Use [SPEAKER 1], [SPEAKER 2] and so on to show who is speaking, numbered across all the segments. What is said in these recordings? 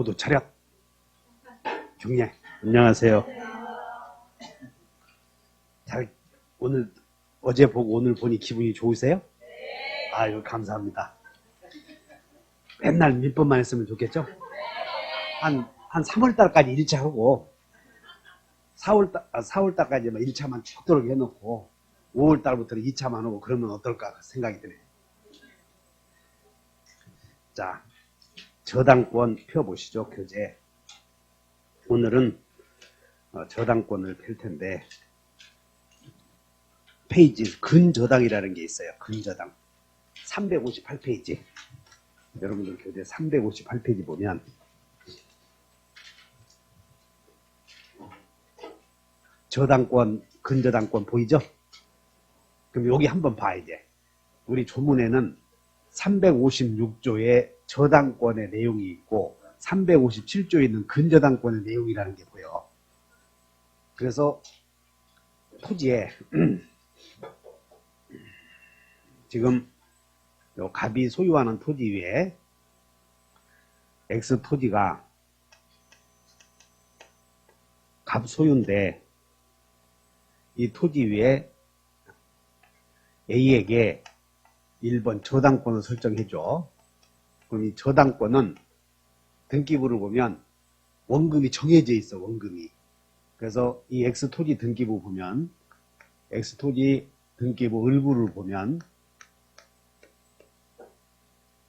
[SPEAKER 1] 모두 차렷. 경례. 안녕하세요. 오늘 어제 보고 오늘 보니 기분이 좋으세요? 아유, 감사합니다. 맨날 밀법만 했으면 좋겠죠? 한 3월달까지 1차 하고 4월달까지 1차만 쭉 들어오게 해놓고 5월달부터는 2차만 하고 그러면 어떨까 생각이 드네요. 자, 저당권 펴보시죠. 교재. 오늘은 저당권을 펼 텐데 페이지 근저당이라는 게 있어요. 근저당 358페이지. 여러분들 교재 358페이지 보면 저당권, 근저당권 보이죠? 그럼 여기 한번 봐. 이제 우리 조문에는 356조의 저당권의 내용이 있고 357조에 있는 근저당권의 내용이라는 게 보여. 그래서 토지에 지금 요 갑이 소유하는 토지 위에 X 토지가 갑 소유인데 이 토지 위에 A에게 1번 저당권을 설정해줘. 그럼 이 저당권은 등기부를 보면 원금이 정해져 있어. 원금이. 그래서 이 X토지 등기부 보면 X토지 등기부 을부를 보면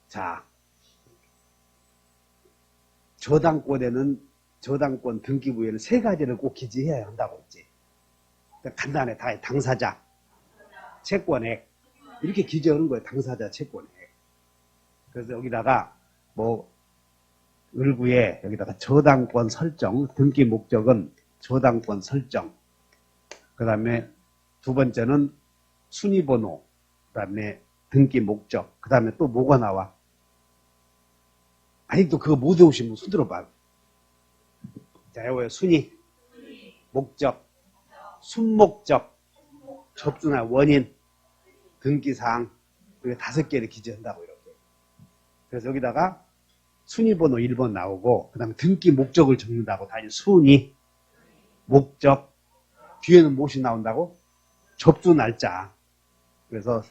[SPEAKER 1] 자, 저당권 등기부에는 세 가지를 꼭 기재해야 한다고 했지. 간단해. 다 당사자, 채권액 이렇게 기재하는 거예요. 당사자, 채권액. 그래서 여기다가 을구에 여기다가 저당권 설정, 등기 목적은 저당권 설정. 그 다음에 두 번째는 순위번호, 그 다음에 등기 목적, 그 다음에 또 뭐가 나와? 아직도 그거 못 외우신 분 손 들어봐. 자, 여기 순위, 목적, 순목적, 접수나 원인, 등기사항, 이렇게 5개를 기재한다고 이렇게. 그래서 여기다가 순위번호 1번 나오고, 그 다음에 등기 목적을 적는다고. 다 순위, 목적, 뒤에는 무엇이 나온다고? 접수 날짜. 그래서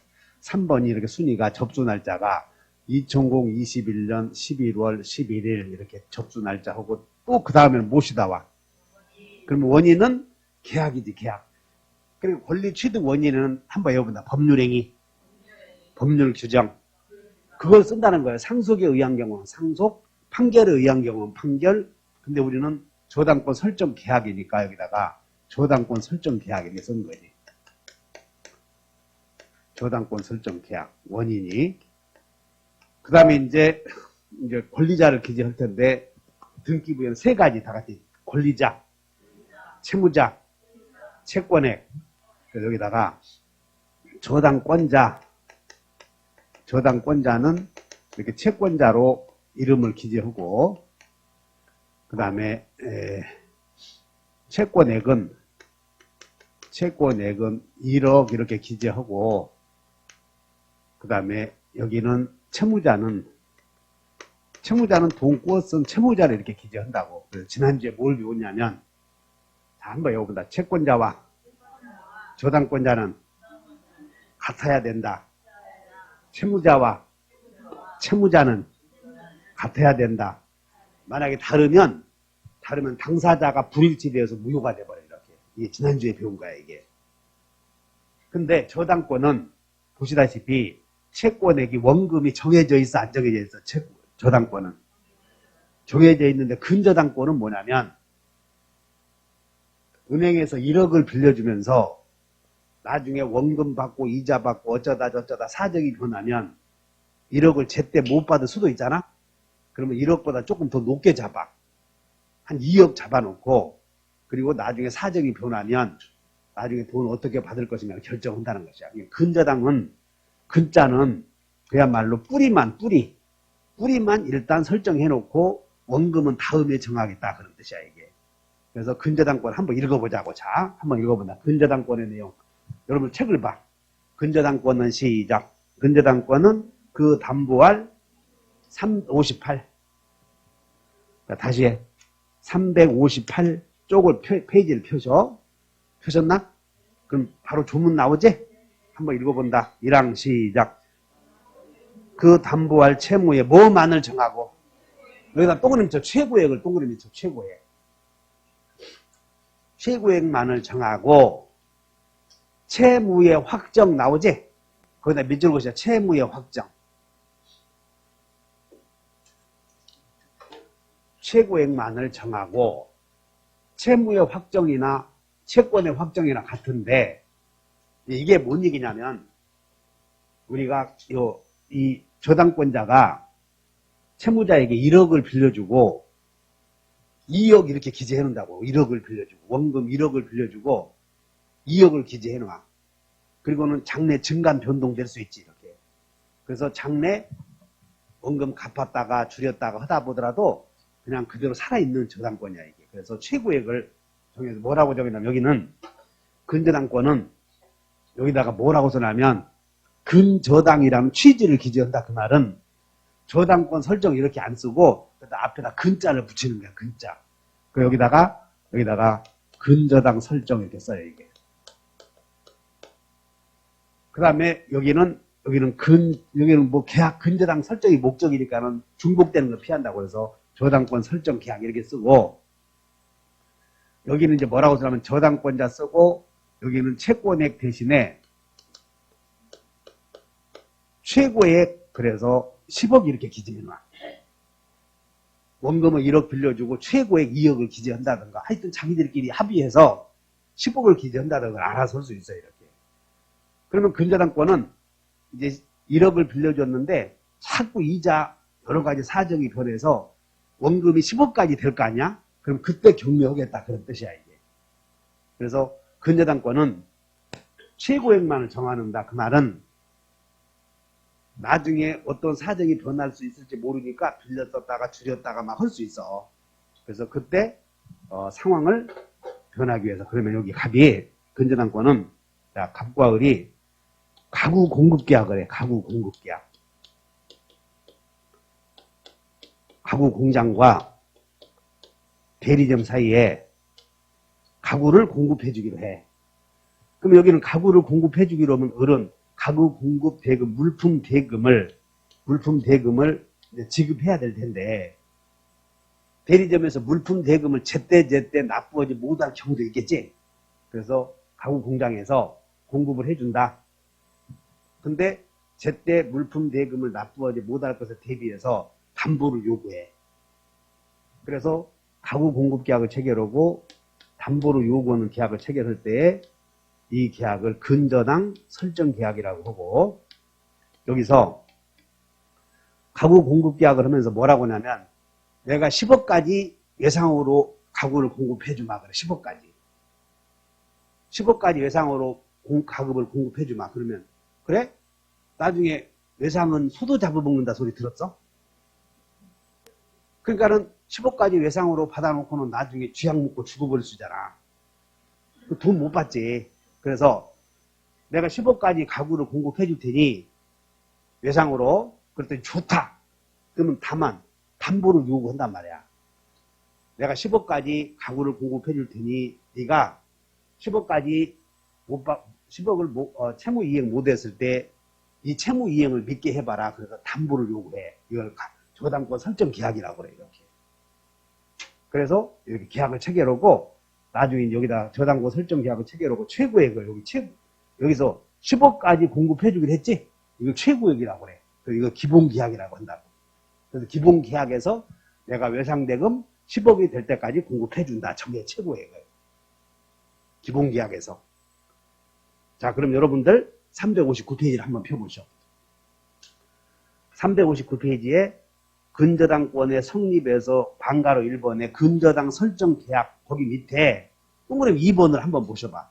[SPEAKER 1] 3번이 이렇게 순위가 접수 날짜가 2021년 11월 11일 이렇게 접수 날짜하고 또 그 다음에는 무엇이 나와? 그러면 원인은 계약이지, 계약. 그리고 권리 취득 원인은 한번 외워본다. 법률행위, 법률 규정. 그걸 쓴다는 거예요. 상속에 의한 경우는 상속, 판결에 의한 경우는 판결. 근데 우리는 저당권 설정 계약이니까 여기다가 저당권 설정 계약 이렇게 쓴 거지. 저당권 설정 계약 원인이. 그 다음에 이제 권리자를 기재할 텐데 등기부에는 세 가지 다 같이 권리자, 채무자, 채권액. 그래서 여기다가 저당권자는 이렇게 채권자로 이름을 기재하고, 그 다음에 채권액은 1억 이렇게 기재하고, 그 다음에 여기는 채무자는 돈 꾸어 쓴 채무자를 이렇게 기재한다고. 그래서 지난주에 뭘 배웠냐면, 자, 한번 외워본다. 채권자와 저당권자는 같아야 된다. 채무자와 채무자는 같아야 된다. 만약에 다르면 당사자가 불일치되어서 무효가 돼버려. 이렇게. 이게 지난주에 배운 거야, 이게. 근데 저당권은 보시다시피 채권액이 원금이 정해져 있어, 안 정해져 있어? 저당권은 정해져 있는데 근저당권은 뭐냐면 은행에서 1억을 빌려주면서 나중에 원금 받고 이자 받고 어쩌다 저쩌다 사정이 변하면 1억을 제때 못 받을 수도 있잖아. 그러면 1억보다 조금 더 높게 잡아. 한 2억 잡아놓고, 그리고 나중에 사정이 변하면 나중에 돈 어떻게 받을 것인가 결정한다는 것이야. 근저당은, 근자는 그야말로 뿌리만 일단 설정해놓고 원금은 다음에 정하겠다, 그런 뜻이야 이게. 그래서 근저당권 한번 읽어보자고. 자, 한번 읽어본다. 근저당권의 내용. 여러분 책을 봐. 근저당권은 시작. 근저당권은 그 담보할 58. 다시 358쪽을 페이지를 펴셔. 펴셨나? 그럼 바로 조문 나오지? 한번 읽어본다. 1항 시작. 그 담보할 채무에 뭐만을 정하고, 여기다 동그라미 쳐. 최고액을 동그라미 쳐. 최고액. 최고액만을 정하고 채무의 확정 나오지? 거기다 밑줄 그으셔. 채무의 확정. 최고액만을 정하고 채무의 확정이나 채권의 확정이나 같은데 이게 뭔 얘기냐면 우리가 이 저당권자가 채무자에게 1억을 빌려주고 2억 이렇게 기재해 놓는다고. 1억을 빌려주고 원금 1억을 빌려주고 2억을 기재해 놔. 그리고는 장래 증감 변동될 수 있지 이렇게. 그래서 장래 원금 갚았다가 줄였다가 하다 보더라도 그냥 그대로 살아있는 저당권이야 이게. 그래서 최고액을 정해서 뭐라고 정해냐면 여기는 근저당권은 여기다가 뭐라고 써냐면 근저당이라는 취지를 기재한다. 그 말은 저당권 설정 이렇게 안 쓰고 앞에다 근자를 붙이는 거야. 근자. 그 여기다가 근저당 설정 이렇게 써요 이게. 그 다음에 여기는 뭐 계약 근저당 설정이 목적이니까는 중복되는 걸 피한다고 해서 저당권 설정 계약 이렇게 쓰고 여기는 이제 뭐라고 쓰냐면 저당권자 쓰고 여기는 채권액 대신에 최고액 그래서 10억 이렇게 기재해 놔. 원금을 1억 빌려주고 최고액 2억을 기재한다든가 하여튼 자기들끼리 합의해서 10억을 기재한다든가 알아서 할 수 있어요 이렇게. 그러면 근저당권은 이제 1억을 빌려줬는데 자꾸 이자 여러 가지 사정이 변해서 원금이 10억까지 될 거 아니야? 그럼 그때 경매하겠다 그런 뜻이야 이게. 그래서 근저당권은 최고액만을 정하는다. 그 말은 나중에 어떤 사정이 변할 수 있을지 모르니까 빌렸었다가 줄였다가 막 할 수 있어. 그래서 그때 상황을 변하기 위해서. 그러면 여기 갑이 근저당권은 갑과 을이 가구 공급계약을 해. 가구 공급계약. 가구 공장과 대리점 사이에 가구를 공급해 주기로 해. 그럼 여기는 가구를 공급해 주기로 하면 을은 가구 공급 대금, 물품 대금을 지급해야 될 텐데 대리점에서 물품 대금을 제때 납부하지 못할 경우도 있겠지. 그래서 가구 공장에서 공급을 해준다. 근데 제때 물품 대금을 납부하지 못할 것에 대비해서 담보를 요구해. 그래서 가구 공급 계약을 체결하고 담보로 요구하는 계약을 체결할 때에 이 계약을 근저당 설정 계약이라고 하고 여기서 가구 공급 계약을 하면서 뭐라고 하냐면 내가 10억까지 예상으로 가구를 공급해 주마 그래. 10억까지 예상으로 가급을 공급해 주마. 그러면 그래? 나중에 외상은 소도 잡아먹는다 소리 들었어? 그러니까는 10억까지 외상으로 받아놓고는 나중에 쥐약 먹고 죽어버릴 수 있잖아. 돈 못 받지. 그래서 내가 10억까지 가구를 공급해 줄 테니 외상으로 그랬더니 좋다. 그러면 다만 담보를 요구한단 말이야. 내가 10억까지 가구를 공급해 줄 테니 네가 10억까지 채무 이행 못했을 때 이 채무 이행을 믿게 해봐라. 그래서 담보를 요구해. 이걸 저당권 설정 계약이라고 그래. 이렇게. 그래서 이렇게 계약을 체결하고 나중에 여기다 저당권 설정 계약을 체결하고 최고액을 여기서 10억까지 공급해 주긴 했지. 이거 최고액이라고 그래. 이거 기본 계약이라고 한다고. 그래서 기본 계약에서 내가 외상대금 10억이 될 때까지 공급해 준다. 저게 최고액을. 기본 계약에서. 자, 그럼 여러분들 359페이지를 한번 펴보시오. 359페이지에 근저당권의 성립에서 방가로 1번에 근저당 설정 계약 거기 밑에 동그라미 2번을 한번 보셔봐.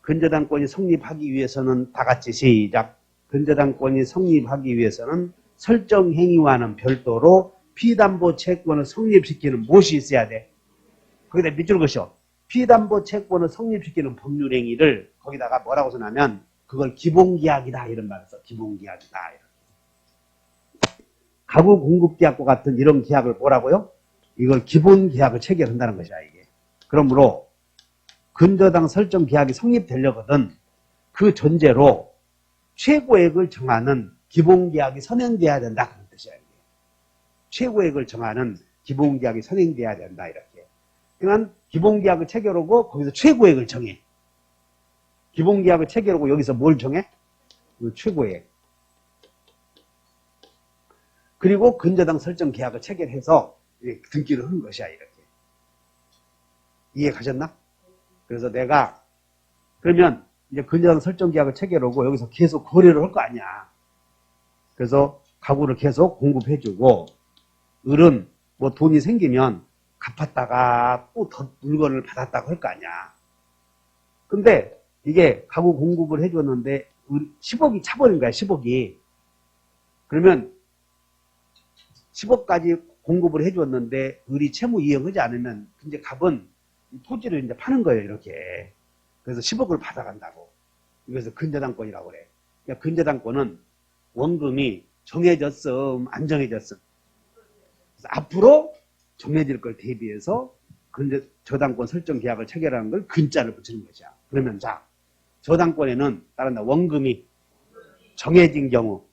[SPEAKER 1] 근저당권이 성립하기 위해서는 다 같이 시작. 근저당권이 성립하기 위해서는 설정 행위와는 별도로 피담보 채권을 성립시키는 무엇이 있어야 돼? 거기다 밑줄 그으셔. 피담보 채권을 성립시키는 법률 행위를 거기다가 뭐라고 써냐면 그걸 기본계약이다 이런 말을 써. 기본계약이다. 가구 공급계약과 같은 이런 계약을 뭐라고요? 이걸 기본 계약을 체결한다는 것이야, 이게. 그러므로 근저당 설정 계약이 성립되려거든 그 전제로 최고액을 정하는 기본 계약이 선행돼야 된다, 그런 뜻이야, 이게. 최고액을 정하는 기본 계약이 선행돼야 된다, 이렇게. 그러니까 기본 계약을 체결하고 거기서 최고액을 정해. 기본 계약을 체결하고 여기서 뭘 정해? 최고액. 그리고 근저당 설정 계약을 체결해서 등기를 한 것이야, 이렇게. 이해 가셨나? 그래서 내가 그러면 이제 근저당 설정 계약을 체결하고 여기서 계속 거래를 할 거 아니야. 그래서 가구를 계속 공급해주고 을은 뭐 돈이 생기면 갚았다가 또 더 물건을 받았다고 할 거 아니야. 근데 이게 가구 공급을 해줬는데 10억이 차버린 거야, 10억이. 그러면 10억까지 공급을 해줬는데 을이 채무 이행하지 않으면 이제 갑은 토지를 이제 파는 거예요, 이렇게. 그래서 10억을 받아간다고. 그래서 근저당권이라고 그래. 그러니까 근저당권은 원금이 정해졌음, 안 정해졌음. 그래서 앞으로 정해질 걸 대비해서 저당권 설정 계약을 체결하는 걸 근자를 붙이는 것이야. 그러면 자, 저당권에는 따른다 원금이 정해진 경우,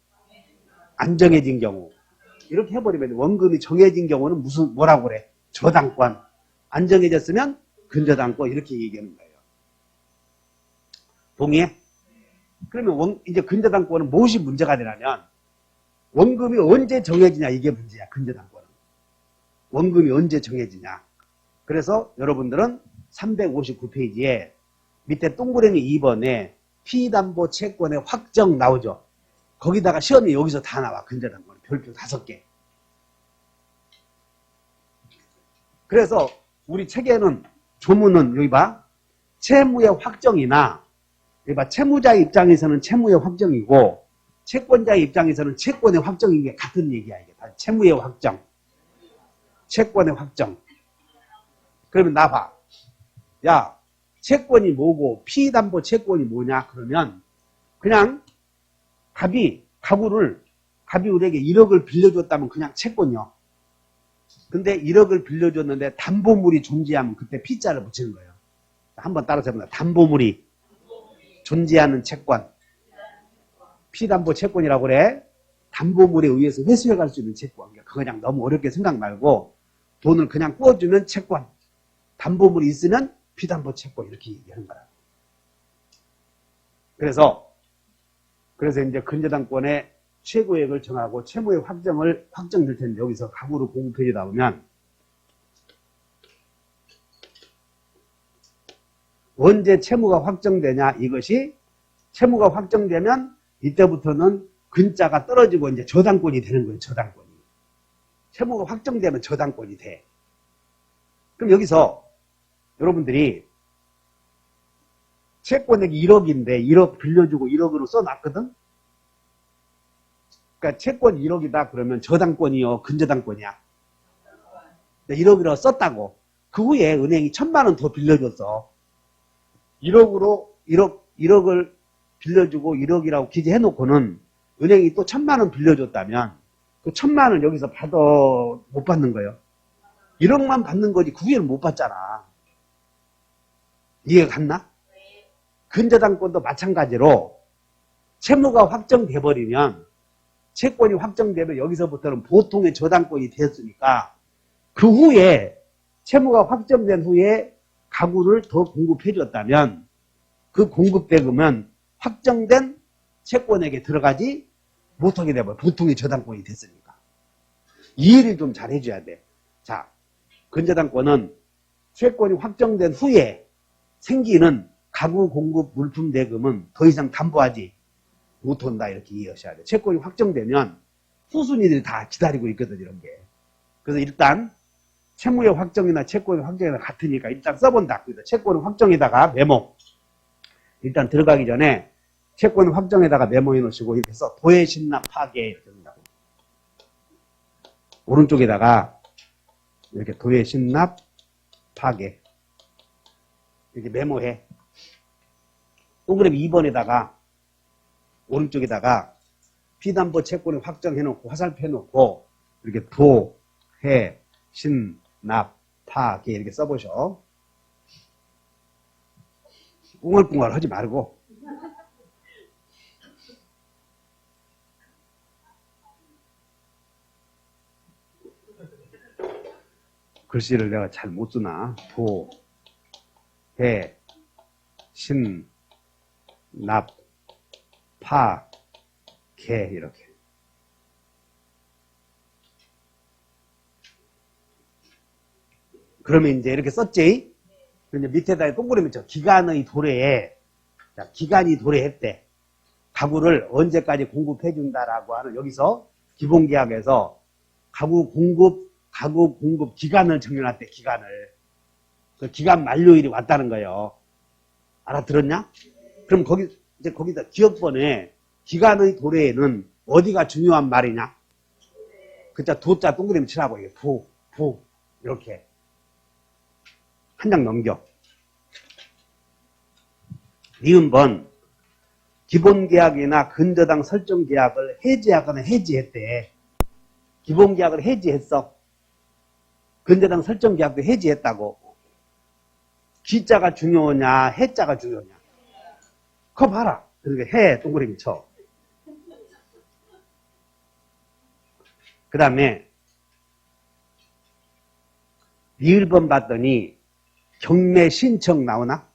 [SPEAKER 1] 안 정해진 경우 이렇게 해버리면 원금이 정해진 경우는 뭐라고 그래? 저당권. 안 정해졌으면 근저당권 이렇게 얘기하는 거예요. 동의해? 그러면 이제 근저당권은 무엇이 문제가 되냐면 원금이 언제 정해지냐, 이게 문제야. 근저당권은 원금이 언제 정해지냐. 그래서 여러분들은 359페이지에 밑에 동그라미 2번에 피담보 채권의 확정 나오죠. 거기다가 시험이 여기서 다 나와. 근저당권 별표 5개. 그래서 우리 책에는 조문은 여기 봐. 채무의 확정이나 여기 봐. 채무자의 입장에서는 채무의 확정이고 채권자의 입장에서는 채권의 확정인 게 같은 얘기야. 이게 다 채무의 확정, 채권의 확정. 그러면 나 봐. 야, 채권이 뭐고 피담보 채권이 뭐냐? 그러면 그냥 갑이 을에게 1억을 빌려줬다면 그냥 채권이요. 근데 1억을 빌려줬는데 담보물이 존재하면 그때 피자를 붙이는 거예요. 한번 따라서 해보자. 담보물이 존재하는 채권. 피담보 채권이라고 그래. 담보물에 의해서 회수해갈 수 있는 채권. 그거 그냥 너무 어렵게 생각 말고 돈을 그냥 구워주면 채권. 담보물이 있으면 피담보 채권 이렇게 얘기하는 거야. 그래서 이제 근저당권의 최고액을 정하고 채무의 확정될 텐데 여기서 가구를 공급해주다 보면 언제 채무가 확정되냐, 이것이 채무가 확정되면 이때부터는 근자가 떨어지고 이제 저당권이 되는 거예요. 저당권이. 채무가 확정되면 저당권이 돼. 그럼 여기서 여러분들이 채권액이 1억인데 1억 빌려주고 1억으로 써놨거든? 그러니까 채권 1억이다 그러면 저당권이요, 근저당권이야? 1억이라고 썼다고. 그 후에 은행이 1000만 원 더 빌려줬어. 1억을 빌려주고 1억이라고 기재해놓고는 은행이 또 1000만 원 빌려줬다면 그 1000만 원 여기서 못 받는 거예요. 1억만 받는 거지 그 후에는 못 받잖아. 이해가 갔나? 근저당권도 마찬가지로 채무가 확정돼 버리면 채권이 확정되면 여기서부터는 보통의 저당권이 됐으니까 그 후에 채무가 확정된 후에 가구를 더 공급해 줬다면 그 공급대금은 확정된 채권에게 들어가지 못하게 되면 보통의 저당권이 됐으니까 이해를 좀 잘 해줘야 돼. 자, 근저당권은 채권이 확정된 후에 생기는 가구 공급 물품 대금은 더 이상 담보하지 못한다, 이렇게 이해하셔야 돼. 채권이 확정되면 후순위들이 다 기다리고 있거든, 이런 게. 그래서 일단 채무의 확정이나 채권의 확정이나 같으니까 일단 써본다. 그래서 채권의 확정에다가 메모. 일단 들어가기 전에 채권의 확정에다가 메모해 놓으시고 이렇게 해서 도해 신납 파괴 이렇게 된다고. 오른쪽에다가 이렇게 도해 신납 파괴 이렇게 메모해. 동그라미 2번에다가 오른쪽에다가 피담보 채권을 확정해 놓고 화살표 해 놓고 이렇게 도, 해, 신, 납, 파, 개 이렇게 써보셔. 웅얼웅얼 하지 말고. 글씨를 내가 잘 못 쓰나. 도, 해, 신, 납, 파, 개 이렇게. 그러면 이제 이렇게 썼지? 근데 밑에다 동그라미 쳐. 기간의 도래에, 자, 기간이 도래했대. 가구를 언제까지 공급해준다라고 하는 여기서 기본계약에서 가구 공급 기간을 정해놨대, 기간을. 그 기간 만료일이 왔다는 거예요. 알아들었냐? 그럼 거기다 기업번에 기간의 도래에는 어디가 중요한 말이냐? 그자 도자 동그라미 치라고, 이게 부, 이렇게. 한 장 넘겨. 니은번, 기본계약이나 근저당 설정계약을 해지하거나 해지했대. 기본계약을 해지했어. 근저당 설정계약도 해지했다고. 기자가 중요하냐, 해자가 중요하냐. 그거 봐라. 그러니까 해, 동그라미 쳐. 그 다음에, 니을번 봤더니, 경매 신청 나오나?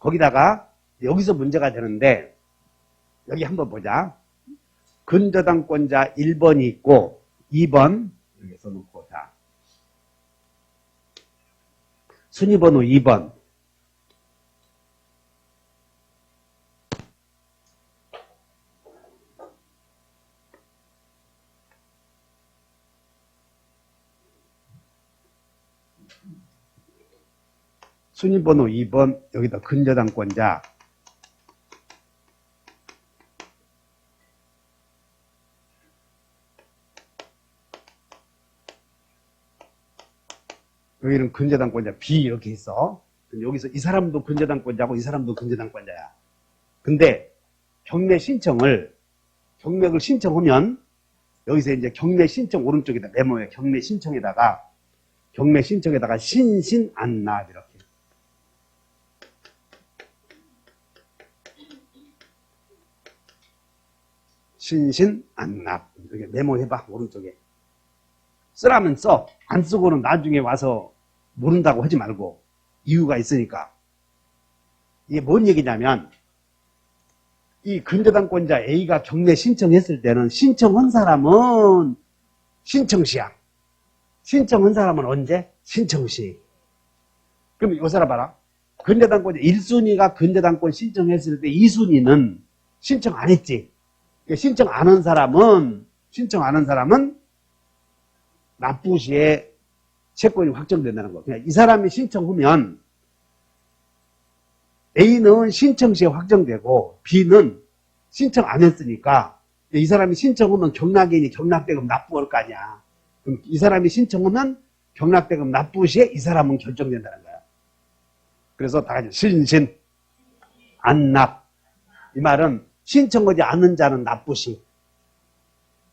[SPEAKER 1] 거기다가, 여기서 문제가 되는데, 여기 한번 보자. 근저당권자 1번이 있고, 2번, 여기 써놓고, 자. 순위번호 2번. 순위번호 2번, 여기다 근저당권자. 여기는 근저당권자 B 이렇게 있어. 여기서 이 사람도 근저당권자고 이 사람도 근저당권자야. 근데 경매 신청을 신청하면 여기서 이제 경매 신청 오른쪽에다 메모해. 경매 신청에다가 신신안납 이렇게. 신신안납 이렇게 메모해봐. 오른쪽에. 쓰라면 써. 안 쓰고는 나중에 와서 모른다고 하지 말고. 이유가 있으니까. 이게 뭔 얘기냐면 이 근저당권자 A가 경매 신청했을 때는 신청한 사람은 신청시야. 신청한 사람은 언제? 신청시. 그럼 이 사람 봐라. 근저당권자 1순위가 근저당권 신청했을 때 2순위는 신청 안 했지. 신청 안 한 사람은 납부시에 채권이 확정된다는 거. 그냥 이 사람이 신청하면 A는 신청시에 확정되고 B는 신청 안 했으니까 이 사람이 신청하면 경락인이 경락대금 납부할 거 아니야. 그럼 이 사람이 신청하면 경락대금 납부시에 이 사람은 결정된다는 거야. 그래서 다 같이 신신 안납. 이 말은 신청하지 않은 자는 납부시,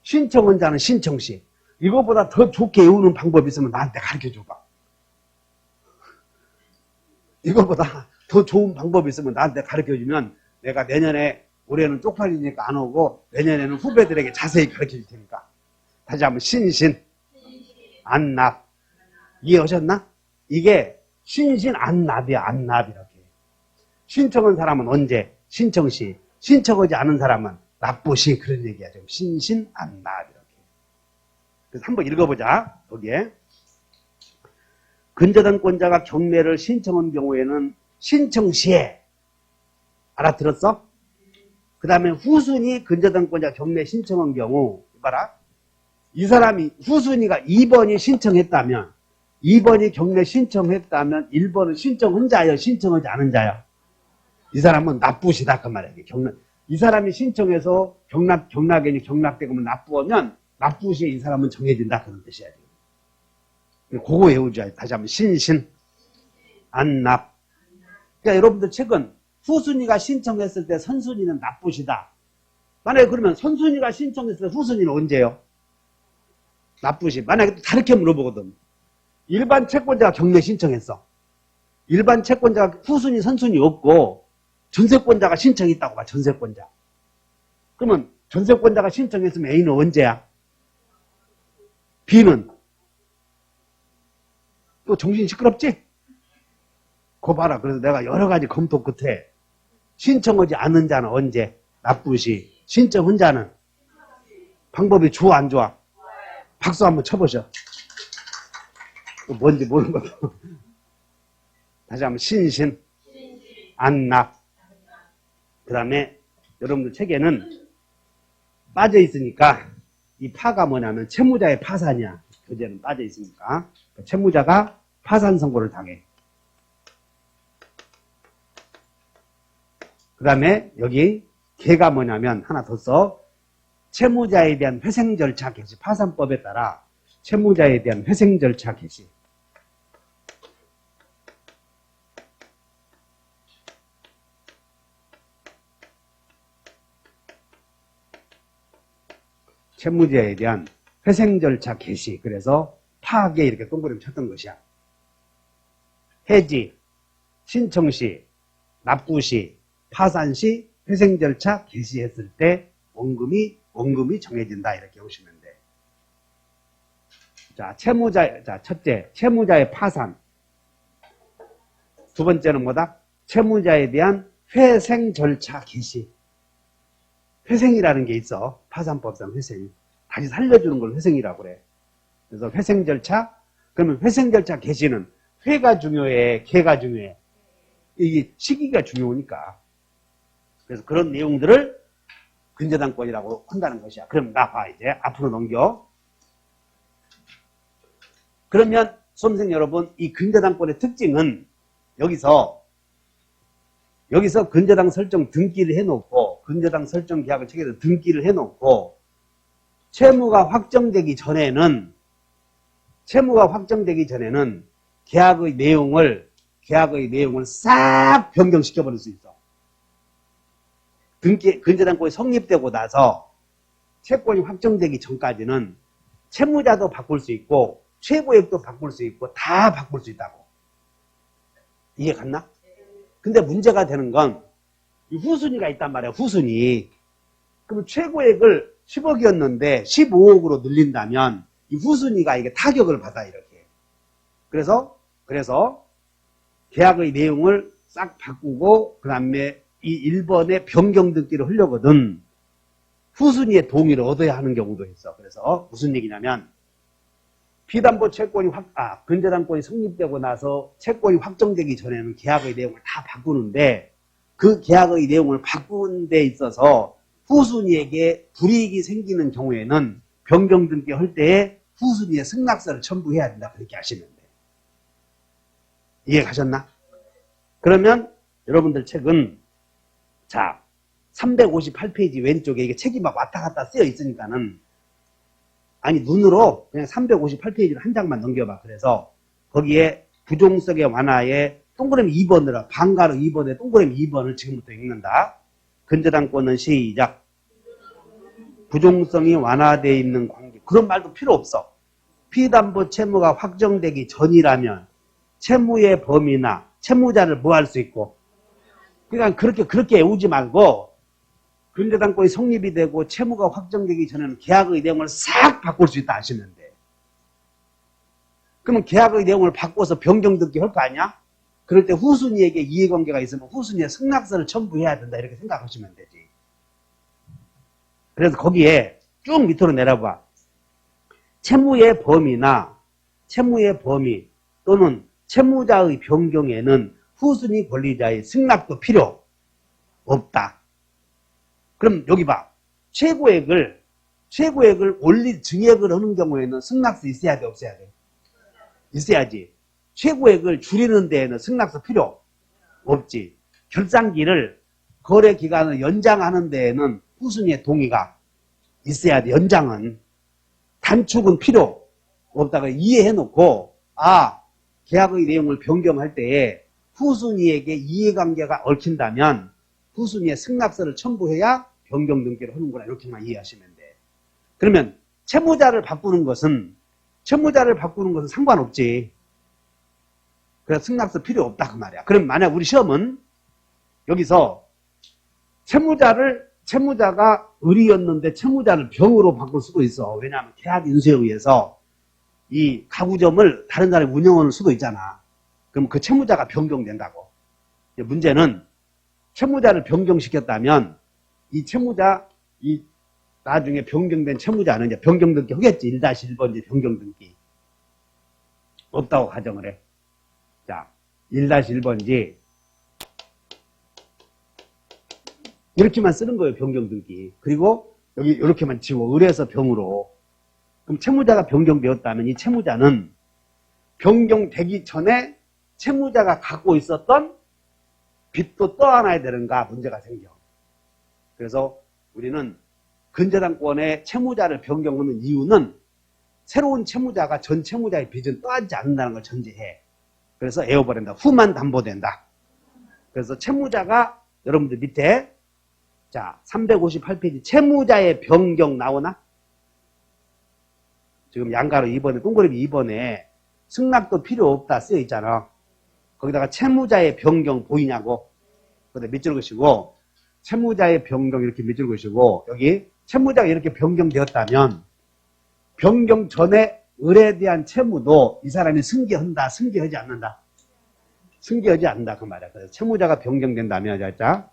[SPEAKER 1] 신청한 자는 신청시. 이거보다 더 좋게 외우는 방법이 있으면 나한테 가르쳐줘봐. 이거보다 더 좋은 방법이 있으면 나한테 가르쳐주면 내가 내년에, 올해는 쪽팔리니까 안 오고 내년에는 후배들에게 자세히 가르쳐줄 테니까. 다시 한번 신신 안납. 이해하셨나? 이게 신신 안납이야. 안납 이렇게. 신청한 사람은 언제? 신청시. 신청하지 않은 사람은 납부시. 그런 얘기야. 좀 신신 안납 이렇게. 그래서 한번 읽어보자. 거기에 근저당권자가 경매를 신청한 경우에는 신청시에, 알아들었어? 그 다음에 후순위 근저당권자 경매 신청한 경우, 봐라. 이 사람이 후순위가 2번이 신청했다면, 2번이 경매 신청했다면 1번은 신청한 자요, 신청하지 않은 자요? 이 사람은 납부시다 그 말이야. 이 사람이 신청해서 경락인이 경락대금을 납부하면 납부시에 이 사람은 정해진다 그런 뜻이야. 그거 외우자. 다시 한번 신신 안납. 그러니까 여러분들 책은 후순위가 신청했을 때 선순위는 납부시다. 만약에 그러면 선순위가 신청했을 때 후순위는 언제요? 납부시. 만약에 다르게 물어보거든. 일반 채권자가 경매 신청했어. 일반 채권자가 후순위, 선순위 없고 전세권자가 신청했다고 봐. 전세권자. 그러면 전세권자가 신청했으면 A는 언제야? B는? 또 정신 시끄럽지? 거 봐라. 그래서 내가 여러 가지 검토 끝에 신청하지 않은 자는 언제? 납부시. 신청한 자는? 방법이 좋아 안 좋아? 박수 한번 쳐보셔. 또 뭔지 모르는 것도. 다시 한번 신신, 안납. 그 다음에 여러분들 책에는 빠져 있으니까 이 파가 뭐냐면 채무자의 파산이야. 교재는 빠져 있으니까. 채무자가 파산 선고를 당해. 그 다음에 여기 개가 뭐냐면 하나 더 써. 채무자에 대한 회생 절차 개시. 파산법에 따라 채무자에 대한 회생 절차 개시. 채무자에 대한 회생 절차 개시. 그래서 파악에 이렇게 동그라미 쳤던 것이야. 해지, 신청시, 납부시, 파산시, 회생 절차 개시했을 때 원금이 정해진다. 이렇게 보시면 돼. 자, 첫째, 채무자의 파산. 두 번째는 뭐다? 채무자에 대한 회생 절차 개시. 회생이라는 게 있어. 파산법상 회생. 다시 살려주는 걸 회생이라고 그래. 그래서 회생 절차. 그러면 회생 절차 개시는 회가 중요해, 개가 중요해. 이게 시기가 중요하니까. 그래서 그런 내용들을 근저당권이라고 한다는 것이야. 그럼 나 봐, 이제. 앞으로 넘겨. 그러면 수험생 여러분, 이 근저당권의 특징은 여기서 근저당 설정 등기를 해놓고, 근저당 설정 계약을 체결해서 등기를 해놓고, 채무가 확정되기 전에는 계약의 내용을 싹 변경시켜버릴 수 있어. 근저당권이 성립되고 나서 채권이 확정되기 전까지는 채무자도 바꿀 수 있고, 최고액도 바꿀 수 있고, 다 바꿀 수 있다고. 이해 갔나? 근데 문제가 되는 건 후순위가 있단 말이야. 후순위. 그럼 최고액을 10억이었는데 15억으로 늘린다면 이 후순위가 이게 타격을 받아 이렇게. 그래서 계약의 내용을 싹 바꾸고 그 다음에 이 1번에 변경 등기를 하려거든 후순위의 동의를 얻어야 하는 경우도 있어. 그래서 무슨 얘기냐면 피담보 채권이 근저당권이 성립되고 나서 채권이 확정되기 전에는 계약의 내용을 다 바꾸는데 그 계약의 내용을 바꾸는 데 있어서 후순위에게 불이익이 생기는 경우에는 변경 등기 할 때에 후순위에 승낙서를 첨부해야 된다. 그렇게 하시면 돼. 이해 가셨나? 그러면 여러분들 책은 자 358페이지 왼쪽에 이게 책이 막 왔다 갔다 쓰여 있으니까는 아니 눈으로 그냥 358페이지를 한 장만 넘겨봐. 그래서 거기에 부종성의 완화에 동그라미 2번으로 방가로 2번에 동그라미 2번을 지금부터 읽는다. 근저당권은 시작. 부종성이 완화되어 있는 관계. 그런 말도 필요 없어. 피담보 채무가 확정되기 전이라면 채무의 범위나 채무자를 뭐 할 수 있고. 그러니까 그렇게 애우지 말고 근저당권이 성립이 되고 채무가 확정되기 전에는 계약의 내용을 싹 바꿀 수 있다 하시면 돼. 그러면 계약의 내용을 바꿔서 변경 등기 할 거 아니야? 그럴 때 후순위에게 이해관계가 있으면 후순위에 승낙서를 첨부해야 된다 이렇게 생각하시면 되지. 그래서 거기에 쭉 밑으로 내려봐. 채무의 범위나 채무의 범위 또는 채무자의 변경에는 후순위 권리자의 승낙도 필요 없다. 그럼 여기 봐. 최고액을 증액을 하는 경우에는 승낙서 있어야 돼, 없어야 돼? 있어야지. 최고액을 줄이는 데에는 승낙서 필요 없지. 결산기를 거래 기간을 연장하는 데에는 후순위의 동의가 있어야 돼. 연장은. 단축은 필요 없다가 이해해놓고 계약의 내용을 변경할 때에 후순위에게 이해관계가 얽힌다면 후순위에 승낙서를 첨부해야 변경 등기를 하는구나. 이렇게만 이해하시면 돼. 그러면 채무자를 바꾸는 것은 상관없지. 그래서 승낙서 필요 없다 그 말이야. 그럼 만약 우리 시험은 여기서 채무자가 을이었는데 채무자를 병으로 바꿀 수도 있어. 왜냐하면 계약 인수에 의해서 이 가구점을 다른 사람이 운영할 수도 있잖아. 그럼 그 채무자가 변경된다고. 문제는 채무자를 변경시켰다면 이 채무자, 이 나중에 변경된 채무자는 이제 변경등기 하겠지. 1-1번지 변경등기. 없다고 가정을 해. 자, 1-1번지. 이렇게만 쓰는 거예요, 변경등기. 그리고 여기 이렇게만 치고, 을에서 병으로. 그럼 채무자가 변경되었다면 이 채무자는 변경되기 전에 채무자가 갖고 있었던 빚도 떠안아야 되는가 문제가 생겨. 그래서 우리는 근저당권의 채무자를 변경하는 이유는 새로운 채무자가 전 채무자의 빚은 떠안지 않는다는 걸 전제해. 그래서 에어버린다. 후만 담보된다. 그래서 채무자가 여러분들 밑에 자 358페이지 채무자의 변경 나오나? 지금 양가로 2번에 동그라미 2번에 승낙도 필요 없다 쓰여 있잖아. 거기다가 채무자의 변경 보이냐고. 그런데 밑줄 그시고 채무자의 변경 이렇게 밑줄 그시고 여기 채무자가 이렇게 변경되었다면 변경 전에 을에 대한 채무도 이 사람이 승계한다, 승계하지 않는다. 승계하지 않는다 그 말이야. 그래서 채무자가 변경된다면 자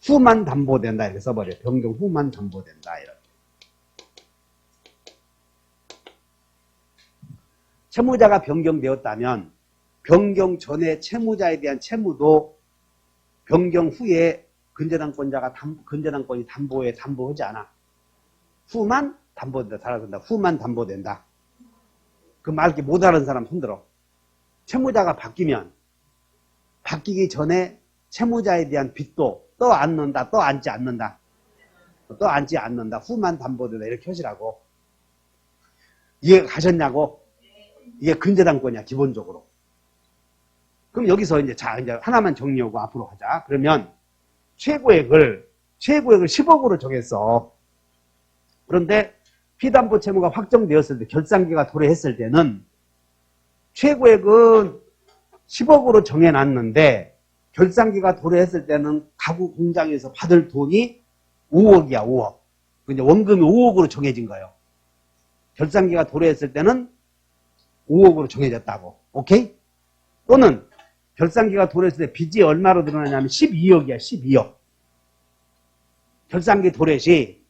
[SPEAKER 1] 후만 담보된다 이렇게 써버려. 변경 후만 담보된다 이렇게. 채무자가 변경되었다면 변경 전에 채무자에 대한 채무도 변경 후에 근저당권이 담보하지 않아. 후만 담보된다. 잘한다. 후만 담보된다. 그 말 이렇게 못 알아듣는 사람 손들어. 채무자가 바뀌면 바뀌기 전에 채무자에 대한 빚도 떠안는다. 떠안지 않는다. 떠안지 않는다. 후만 담보된다. 이렇게 하시라고. 이해가 가셨냐고? 이게 근저당권이야 기본적으로. 그럼 여기서 이제 하나만 정리하고 앞으로 가자. 그러면 최고액을 10억으로 정했어. 그런데 피담보 채무가 확정되었을 때 결산기가 도래했을 때는 최고액은 10억으로 정해놨는데 결산기가 도래했을 때는 가구 공장에서 받을 돈이 5억이야 5억. 이제 원금이 5억으로 정해진 거예요. 결산기가 도래했을 때는 5억으로 정해졌다고. 오케이? 또는 결산기가 도래했을 때 빚이 얼마로 늘어나냐면 12억이야 12억. 결산기 도래 시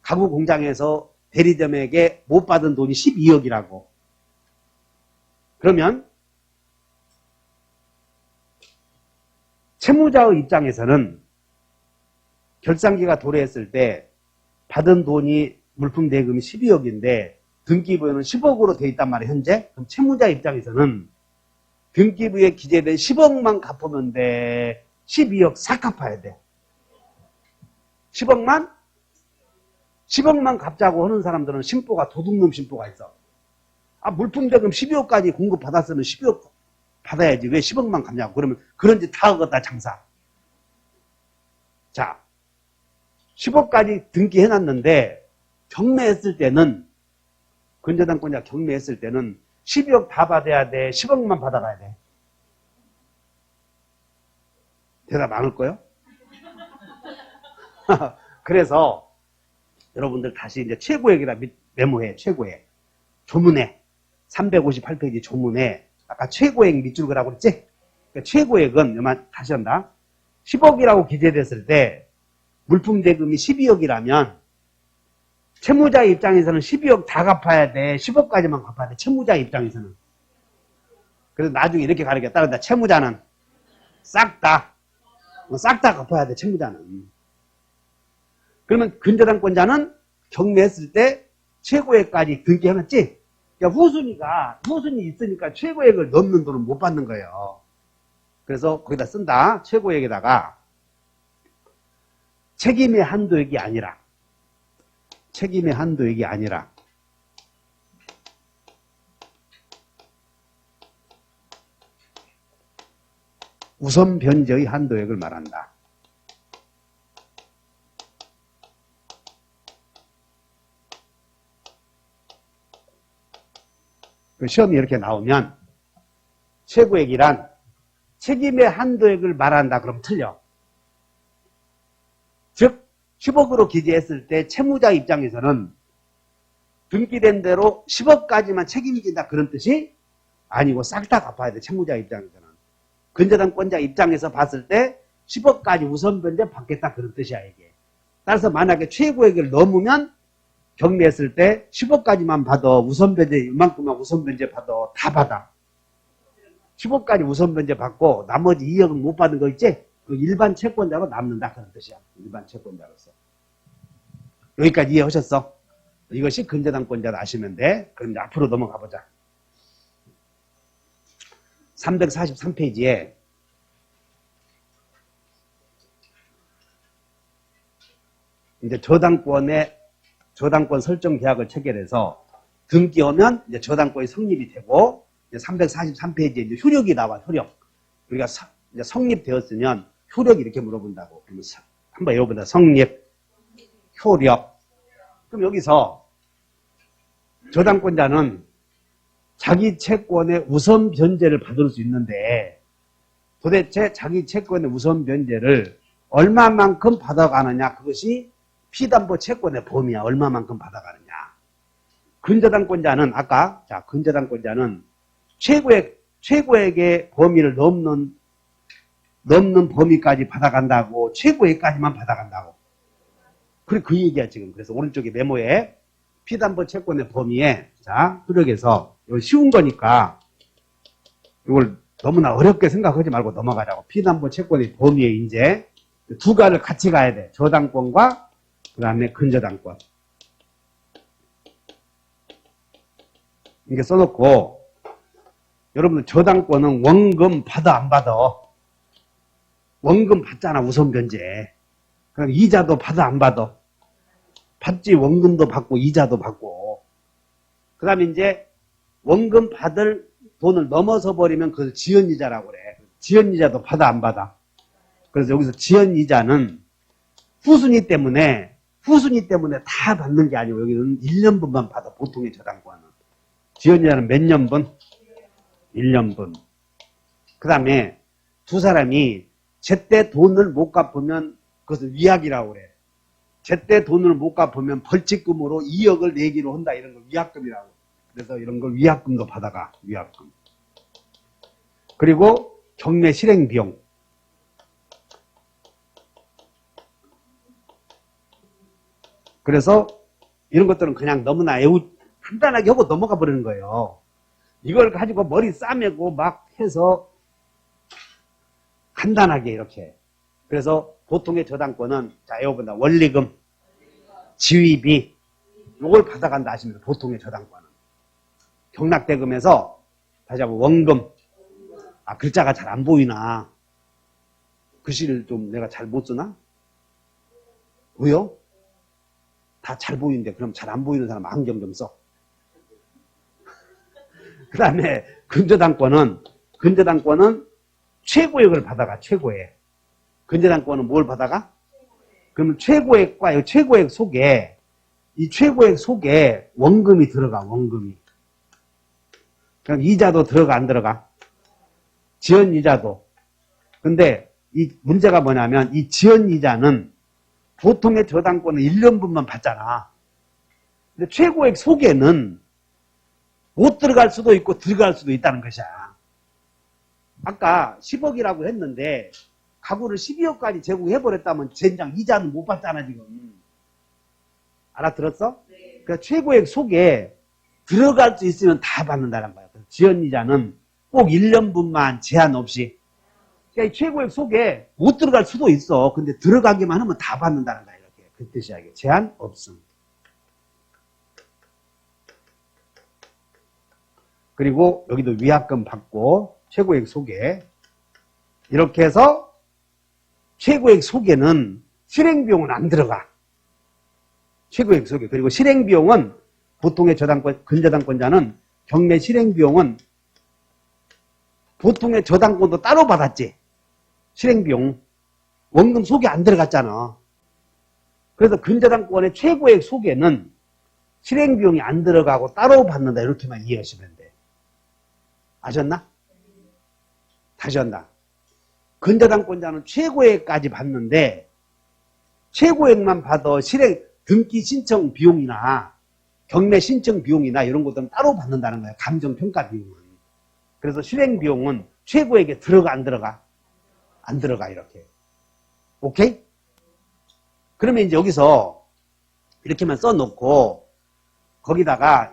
[SPEAKER 1] 가구 공장에서 대리점에게 못 받은 돈이 12억이라고. 그러면 채무자의 입장에서는 결산기가 도래했을 때 받은 돈이 물품 대금이 12억인데 등기부에는 10억으로 돼 있단 말이에요 현재. 그럼 채무자 입장에서는 등기부에 기재된 10억만 갚으면 돼. 12억 싹 갚아야 돼. 10억만 갚자고 하는 사람들은 심보가 도둑놈 심보가 있어. 아 물품 대금 12억까지 공급 받았으면 12억 받아야지 왜 10억만 갚냐고. 그러면 그런 짓 다 하겠다 장사. 자 10억까지 등기해놨는데 경매했을 때는 근저당권자 경매했을 때는 12억 다 받아야 돼. 10억만 받아가야 돼. 대답 안 할 거요? 그래서 여러분들 다시 이제 최고액이라 메모해. 최고액. 조문에 358페이지 조문에 아까 최고액 밑줄 그라고 그랬지? 그러니까 최고액은 다시 한다. 10억이라고 기재됐을 때 물품 대금이 12억이라면 채무자 입장에서는 12억 다 갚아야 돼. 10억까지만 갚아야 돼. 채무자 입장에서는. 그래서 나중에 이렇게 가르쳐. 따른다. 채무자는 싹 다 갚아야 돼. 채무자는. 그러면 근저당권자는 경매했을 때 최고액까지 등기해놨지? 그러니까 후순위 있으니까 최고액을 넘는 돈은 못 받는 거예요. 그래서 거기다 쓴다. 최고액에다가 책임의 한도액이 아니라 우선 변제의 한도액을 말한다. 시험이 이렇게 나오면 최고액이란 책임의 한도액을 말한다. 그럼 틀려. 즉 10억으로 기재했을 때 채무자 입장에서는 등기된 대로 10억까지만 책임진다 그런 뜻이 아니고 싹 다 갚아야 돼. 채무자 입장에서는. 근저당권자 입장에서 봤을 때 10억까지 우선 변제 받겠다 그런 뜻이야 이게. 따라서 만약에 최고액을 넘으면 경매했을 때 10억까지만 받아. 우선 변제 이만큼만 우선 변제 받아. 다 받아. 10억까지 우선 변제 받고 나머지 2억은 못 받은 거 있지? 그 일반 채권자로 남는다 그런 뜻이야. 일반 채권자로서. 여기까지 이해하셨어? 이것이 근저당권자다 아시면 돼. 그럼 이제 앞으로 넘어가 보자. 343페이지에 이제 저당권 설정 계약을 체결해서 등기하면 이제 저당권이 성립이 되고, 이제 343페이지에 이제 효력이 나와, 효력. 우리가 이제 성립되었으면 효력이 이렇게 물어본다고. 그러면 한번 읽어보자. 성립, 효력. 그럼 여기서 저당권자는 자기 채권의 우선 변제를 받을 수 있는데 도대체 자기 채권의 우선 변제를 얼마만큼 받아가느냐, 그것이 피담보 채권의 범위야. 얼마만큼 받아가느냐. 근저당권자는 아까 근저당권자는 최고액의 범위를 넘는 범위까지 받아간다고. 최고액까지만 받아간다고. 그래 그 얘기야 지금. 그래서 오른쪽에 메모에 피담보 채권의 범위에 효력에서 이거 쉬운 거니까 이걸 너무나 어렵게 생각하지 말고 넘어가자고. 피담보 채권의 범위에 이제 두 가를 같이 가야 돼. 저당권과 그 다음에 근저당권. 이렇게 써놓고, 여러분들 저당권은 원금 받아 안 받아? 원금 받잖아 우선 변제. 그럼 이자도 받아 안 받아? 받지. 원금도 받고 이자도 받고. 그 다음에 이제 원금 받을 돈을 넘어서 버리면 그걸 지연이자라고 그래. 지연이자도 받아 안 받아? 그래서 여기서 지연이자는 후순위 때문에 다 받는 게 아니고 여기는 1년분만 받아. 보통의 저당권은. 지연이자는 몇 년분? 1년분. 그 다음에 두 사람이 제때 돈을 못 갚으면 그것을 위약이라고 그래. 제때 돈을 못 갚으면 벌칙금으로 2억을 내기로 한다. 이런 걸 위약금이라고. 그래서 이런 걸 위약금도 받아가. 위약금. 그리고 경매 실행 비용. 그래서 이런 것들은 그냥 너무나 간단하게 하고 넘어가 버리는 거예요. 이걸 가지고 머리 싸매고 막 해서 간단하게 이렇게. 그래서 보통의 저당권은 이거보다 원리금, 지위비 요걸 받아간다 하시면 보통의 저당권은. 경락대금에서 다시 한번 원금. 글자가 잘 안 보이나? 글씨를 좀 내가 잘 못 쓰나? 왜요? 다 잘 보이는데 그럼 잘 안 보이는 사람 안경 좀 써. 그 다음에 근저당권은 최고액을 받아가. 최고액. 근저당권은 뭘 받아가? 그러면 최고액과 최고액 속에 이 최고액 속에 원금이 들어가. 원금이. 그럼 이자도 들어가 안 들어가? 지연이자도. 근데 이 문제가 뭐냐면 이 지연이자는 보통의 저당권은 1년분만 받잖아. 근데 최고액 속에는 못 들어갈 수도 있고 들어갈 수도 있다는 것이야. 아까 10억이라고 했는데 가구를 12억까지 제공해버렸다면 젠장 이자는 못 받잖아 지금. 알아들었어? 네. 그러니까 최고액 속에 들어갈 수 있으면 다 받는다는 거야. 지연이자는 꼭 1년분만 제한 없이. 그러니까 최고액 속에 못 들어갈 수도 있어. 근데 들어가기만 하면 다 받는다는 거야. 이렇게. 그 뜻이야. 제한 없음. 그리고 여기도 위약금 받고 최고액 속에 이렇게 해서 최고액 속에는 실행비용은 안 들어가. 최고액 속에. 그리고 실행비용은 보통의 근저당권자는 경매 실행비용은 보통의 저당권도 따로 받았지. 실행비용. 원금 속에 안 들어갔잖아. 그래서 근저당권의 최고액 속에는 실행비용이 안 들어가고 따로 받는다. 이렇게만 이해하시면 돼. 아셨나? 다시 한다. 근저당권자는 최고액까지 받는데 최고액만 받아 실행 등기 신청 비용이나 경매 신청 비용이나 이런 것들은 따로 받는다는 거예요. 감정평가 비용은. 그래서 실행 비용은 최고액에 들어가 안 들어가? 안 들어가 이렇게. 오케이? 그러면 이제 여기서 이렇게만 써놓고 거기다가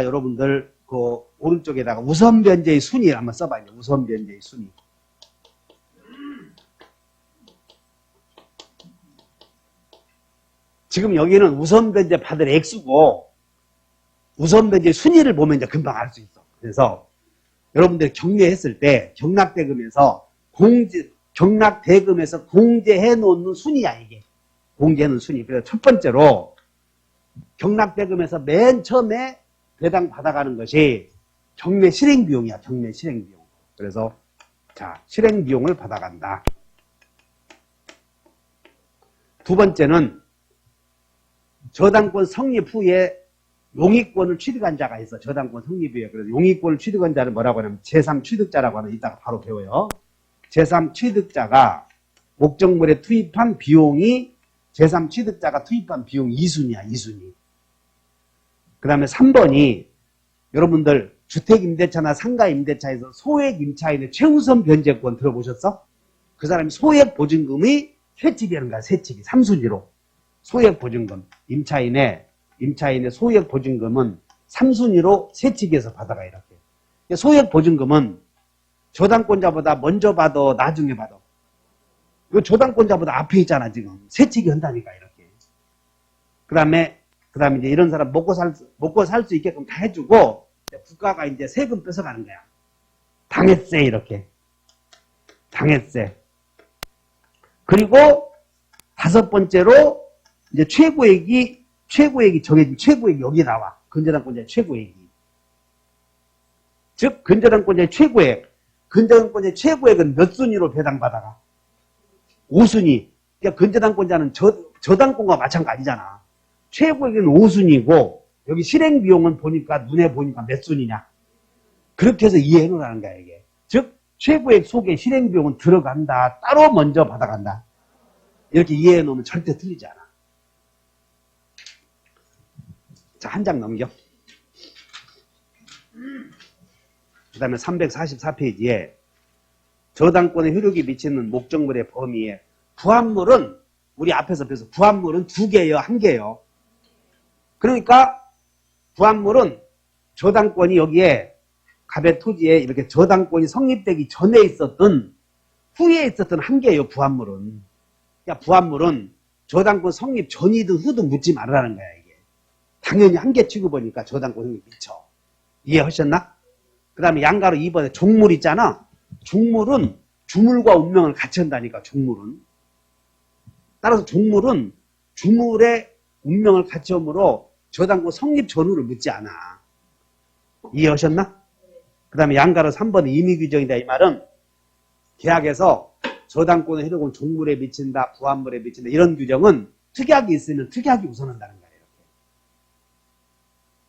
[SPEAKER 1] 여러분들 그 오른쪽에다가 우선 변제의 순위를 한번 써봐요. 우선 변제의 순위. 지금 여기는 우선 변제 받을 액수고 우선 변제 순위를 보면 이제 금방 알 수 있어. 그래서 여러분들이 경매했을 때 경락대금에서 공제해 놓는 순위야 이게. 공제해 놓는 순위. 그래서 첫 번째로 경락대금에서 맨 처음에 배당 받아가는 것이 경매 실행 비용이야. 경매 실행 비용. 그래서 자 실행 비용을 받아간다. 두 번째는 저당권 성립 후에 용익권을 취득한 자가 있어. 저당권 성립 후에. 그래서 용익권을 취득한 자를 뭐라고 하냐면 제3취득자라고 하는 이따가 바로 배워요. 제3취득자가 목적물에 투입한 비용이 제3취득자가 투입한 비용 2순위야. 2순위. 그 다음에 3번이 여러분들 주택임대차나 상가임대차에서 소액임차인의 최우선 변제권 들어보셨어? 그 사람이 소액보증금이 쇠치기 하는 거야. 쇠치기. 3순위로. 소액보증금. 임차인의 소액보증금은 3순위로 쇠치기해서 받아가 이렇게. 소액보증금은 저당권자보다 먼저 받아 나중에 받아. 이거 저당권자보다 앞에 있잖아 지금. 쇠치기 한다니까 이렇게. 그 다음에 이제 이런 사람 먹고 살 수 있게끔 다 해주고 국가가 이제 세금 뺏어가는 거야. 당했세 이렇게. 당했세. 그리고 다섯 번째로 이제 최고액이 정해진 최고액이 여기 나와. 근저당권자의 최고액이. 즉 근저당권자의 최고액. 근저당권자의 최고액은 몇 순위로 배당받아가? 5순위. 그러니까 근저당권자는 저당권과 마찬가지잖아. 최고액은 5순위고 여기 실행비용은 눈에 보니까 몇 순위냐. 그렇게 해서 이해해 놓으라는 거야 이게. 즉 최고액 속에 실행비용은 들어간다. 따로 먼저 받아간다. 이렇게 이해해 놓으면 절대 틀리지 않아. 자, 한 장 넘겨. 그 다음에 344페이지에 저당권의 효력이 미치는 목적물의 범위에 부합물은 우리 앞에서 배워서 부합물은 2개예요, 1개예요. 그러니까 부합물은 저당권이 여기에 갑의 토지에 이렇게 저당권이 성립되기 전에 있었던 후에 있었던 1개예요, 부합물은. 그러니까 부합물은 저당권 성립 전이든 후든 묻지 말라는 거야, 이게. 당연히 1개 취급하니까 저당권 성립 미쳐. 이해하셨나? 그 다음에 양가로 2번에 종물 있잖아. 종물은 주물과 운명을 같이 한다니까, 종물은. 따라서 종물은 주물의 운명을 같이 함으로 저당권 성립 전후를 묻지 않아. 이해하셨나? 그 다음에 양가로 3번은 임의규정이다. 이 말은 계약에서 저당권의 효력은 종물에 미친다, 부합물에 미친다. 이런 규정은 특약이 있으면 특약이 우선한다는 거예요. 이렇게.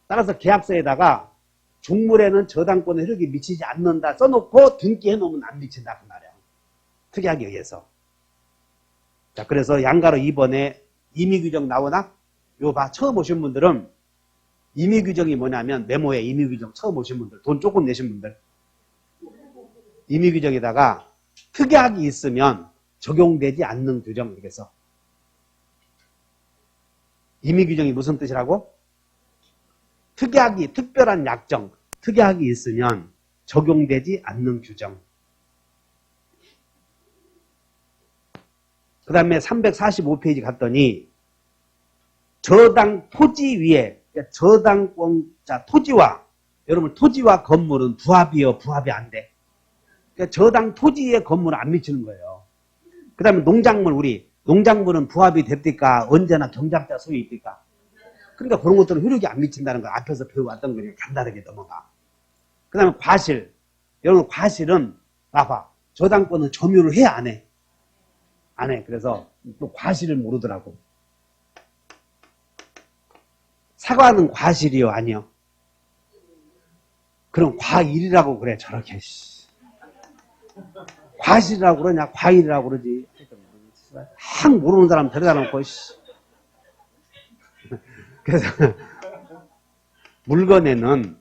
[SPEAKER 1] 따라서 계약서에다가 종물에는 저당권의 효력이 미치지 않는다 써놓고 등기해 놓으면 안 미친다. 그 말이야. 특약에 의해서. 자, 그래서 양가로 2번에 임의규정 나오나? 요 봐. 처음 오신 분들은 임의규정이 뭐냐면 메모에 임의규정 처음 오신 분들, 돈 조금 내신 분들. 임의규정에다가 특약이 있으면 적용되지 않는 규정 이렇게 써. 임의규정이 무슨 뜻이라고? 특별한 약정, 특약이 있으면 적용되지 않는 규정. 그 다음에 345페이지 갔더니 저당 토지 위에 저당권자 토지와 여러분 토지와 건물은 부합이요 부합이 안 돼. 그러니까 저당 토지의 건물은 안 미치는 거예요. 그 다음에 농작물은 부합이 됩니까? 언제나 경작자 소유 있습니까? 그러니까 그런 것들은 효력이 안 미친다는 거 앞에서 배워왔던 거니까 간단하게 넘어가. 그 다음에 과실. 여러분 과실은 봐봐. 저당권은 점유를 해 안 해? 안 해. 그래서 또 과실을 모르더라고. 사과는 과실이요 아니요? 그럼 과일이라고 그래 저렇게. 과실이라고 그러냐, 과일이라고 그러지. 확 모르는 사람 데려다 놓고, 씨. 그래서, 물건에는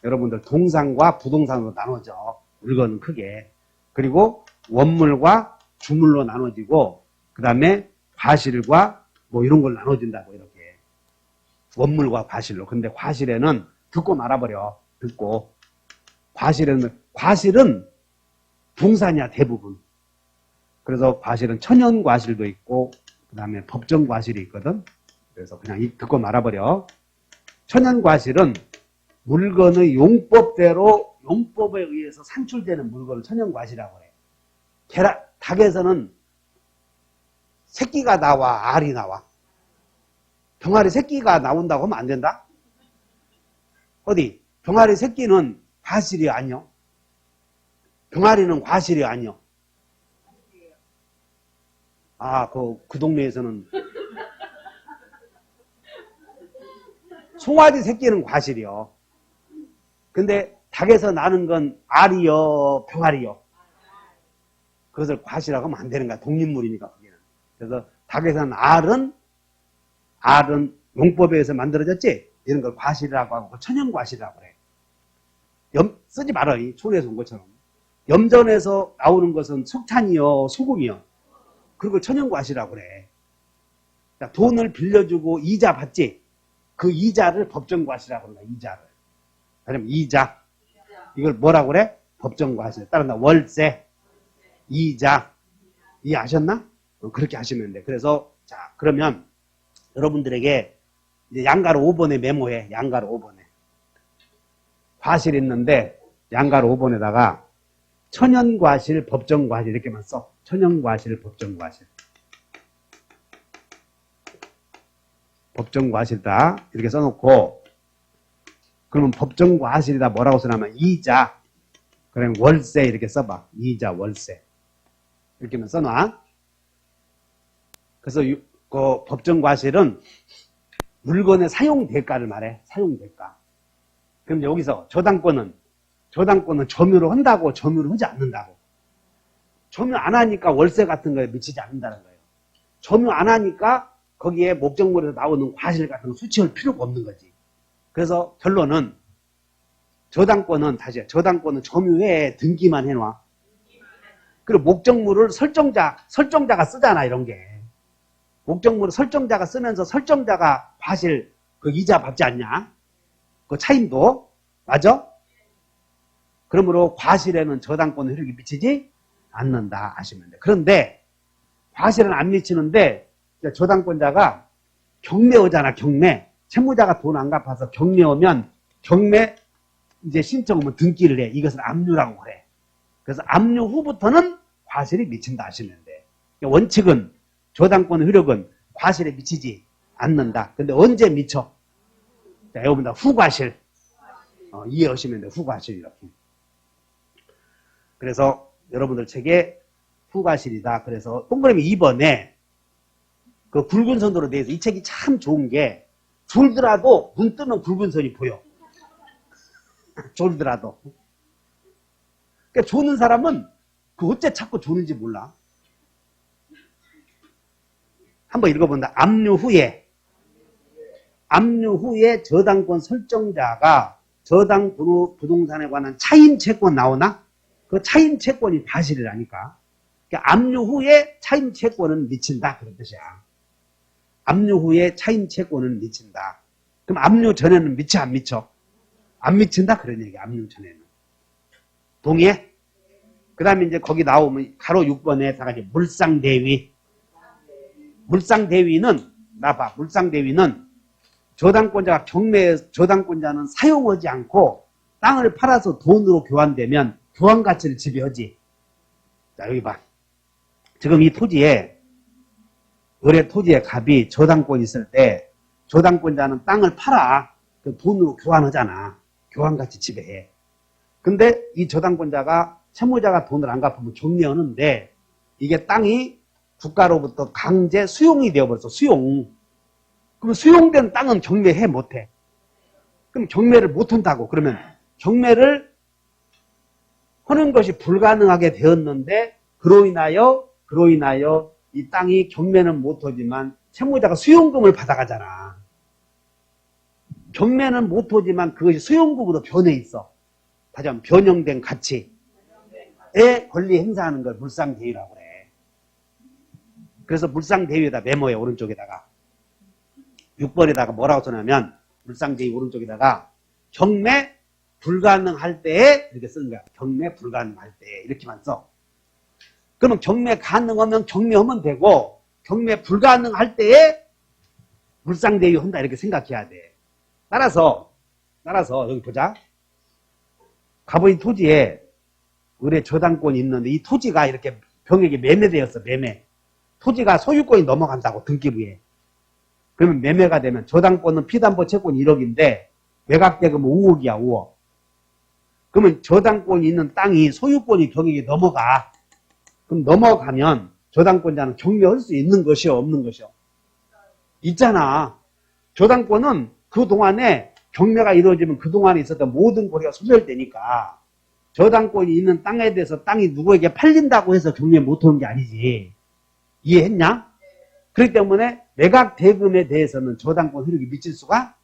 [SPEAKER 1] 여러분들 동산과 부동산으로 나눠져. 물건은 크게. 그리고 원물과 주물로 나눠지고, 그 다음에 과실과 뭐 이런 걸 나눠진다고, 이렇게. 원물과 과실로. 근데 과실에는 듣고 말아버려. 듣고. 과실은 동산이야, 대부분. 그래서 과실은 천연과실도 있고, 그 다음에 법정과실이 있거든. 그래서 그냥 듣고 말아버려. 천연과실은 물건의 용법대로, 용법에 의해서 산출되는 물건을 천연과실이라고 해. 닭에서는 새끼가 나와, 알이 나와. 병아리 새끼가 나온다고 하면 안 된다? 어디? 병아리 새끼는 과실이 아니요. 병아리는 과실이 아니요. 아, 그 동네에서는 송아지 새끼는 과실이요. 근데 닭에서 나는 건 알이요, 병아리요. 그것을 과실이라고 하면 안 되는 거야. 독립물이니까 그게는. 그래서 닭에서는 알은 용법에 의해서 만들어졌지? 이런 걸 과실이라고 하고 천연과실이라고 그래. 쓰지 말아. 이 촌에서 온 것처럼. 염전에서 나오는 것은 석탄이요, 소금이요. 그걸 천연과실이라고 그래. 돈을 빌려주고 이자 받지? 그 이자를 법정과실이라고 그런다. 이자를. 그럼 이자. 이걸 뭐라고 그래? 법정과실. 따른다. 월세, 이자. 이해하셨나? 그렇게 하시면 돼. 그래서 자, 그러면 여러분들에게 이제 양가로 5번에 메모해. 양가로 5번에. 과실 있는데 양가로 5번에다가 천연과실, 법정과실 이렇게만 써. 천연과실, 법정과실. 법정과실이다. 이렇게 써놓고 그러면 법정과실이다 뭐라고 써냐면 이자, 그러면 월세 이렇게 써봐. 이자, 월세. 이렇게만 써놔. 그래서 그 법정과실은 물건의 사용대가를 말해. 사용대가. 그럼 여기서 저당권은 점유를 한다고, 점유를 하지 않는다고. 점유 안 하니까 월세 같은 거에 미치지 않는다는 거예요. 점유 안 하니까 거기에 목적물에서 나오는 과실 같은 거 수취할 필요가 없는 거지. 그래서 결론은 저당권은 점유회에 등기만 해놔. 그리고 목적물을 설정자가 쓰잖아, 이런 게. 목적물을 설정자가 쓰면서 설정자가 과실 그 이자 받지 않냐? 그 차임도. 맞아? 그러므로 과실에는 저당권 효력이 미치지 않는다 하시면 돼. 그런데 과실은 안 미치는데 저당권자가 경매오잖아. 경매. 채무자가 돈 안 갚아서 경매오면 경매 이제 신청하면 등기를 해. 이것을 압류라고 그래. 그래서 압류 후부터는 과실이 미친다 하시면 돼. 원칙은 저당권 효력은 과실에 미치지 않는다. 근데 언제 미쳐? 자, 여러분들 후과실. 이해하시면 돼. 후과실 이렇게. 그래서 여러분들 책에 후과실이다. 그래서 동그라미 2번에 그 굵은 선으로 되어 있어. 이 책이 참 좋은 게 졸더라도 눈 뜨면 굵은 선이 보여. 졸더라도. 그러니까 조는 사람은 그 어째 자꾸 조는지 몰라. 한번 읽어본다. 압류 후에 저당권 설정자가 저당 부동산에 관한 차임 채권 나오나? 그 차임 채권이 과실이라니까. 그러니까 압류 후에 차임 채권은 미친다. 그런 뜻이야. 압류 후에 차임 채권은 미친다. 그럼 압류 전에는 미쳐 안 미쳐? 안 미친다. 그런 얘기야. 압류 전에는. 동의해? 그 다음에 이제 거기 나오면 가로 6번에 다 같이 물상대위. 물상대위는 나봐. 물상대위는 저당권자는 사용하지 않고 땅을 팔아서 돈으로 교환되면 교환 가치를 지배하지. 자, 여기 봐. 지금 이 토지에 을의 토지의 값이 저당권이 있을 때 저당권자는 땅을 팔아. 그 돈으로 교환하잖아. 교환 가치 지배해. 근데 이 저당권자가 채무자가 돈을 안 갚으면 경매하는데 이게 땅이 국가로부터 강제 수용이 되어버렸어. 수용. 그럼 수용된 땅은 경매해 못해. 그럼 경매를 못한다고. 그러면 경매를 하는 것이 불가능하게 되었는데 그로 인하여 이 땅이 경매는 못하지만 채무자가 수용금을 받아가잖아. 경매는 못하지만 그것이 수용금으로 변해 있어. 다시 한번 변형된 가치에 권리 행사하는 걸 물상대위라고 그래. 그래서 물상대위에다 메모해, 오른쪽에다가. 6번에다가 뭐라고 써냐면 물상대위 오른쪽에다가 경매 불가능할 때에 이렇게 쓰는 거야. 경매 불가능할 때 이렇게만 써. 그러면 경매 가능하면 경매하면 되고 경매 불가능할 때에 물상대위 한다 이렇게 생각해야 돼. 따라서 여기 보자. 가보인 토지에 의뢰 저당권이 있는데 이 토지가 이렇게 병에게 매매되었어. 매매. 토지가 소유권이 넘어간다고 등기부에. 그러면 매매가 되면 저당권은 피담보 채권이 1억인데 매각대금은 5억이야. 5억. 그러면 저당권이 있는 땅이 소유권이 경에게 넘어가. 그럼 넘어가면 저당권자는 경매할 수 있는 것이요, 없는 것이요? 있잖아. 저당권은 그동안에 경매가 이루어지면 그동안에 있었던 모든 거래가 소멸되니까 저당권이 있는 땅에 대해서 땅이 누구에게 팔린다고 해서 경매 못하는 게 아니지. 이해했냐? 그렇기 때문에 매각 대금에 대해서는 저당권 효력이 미칠 수가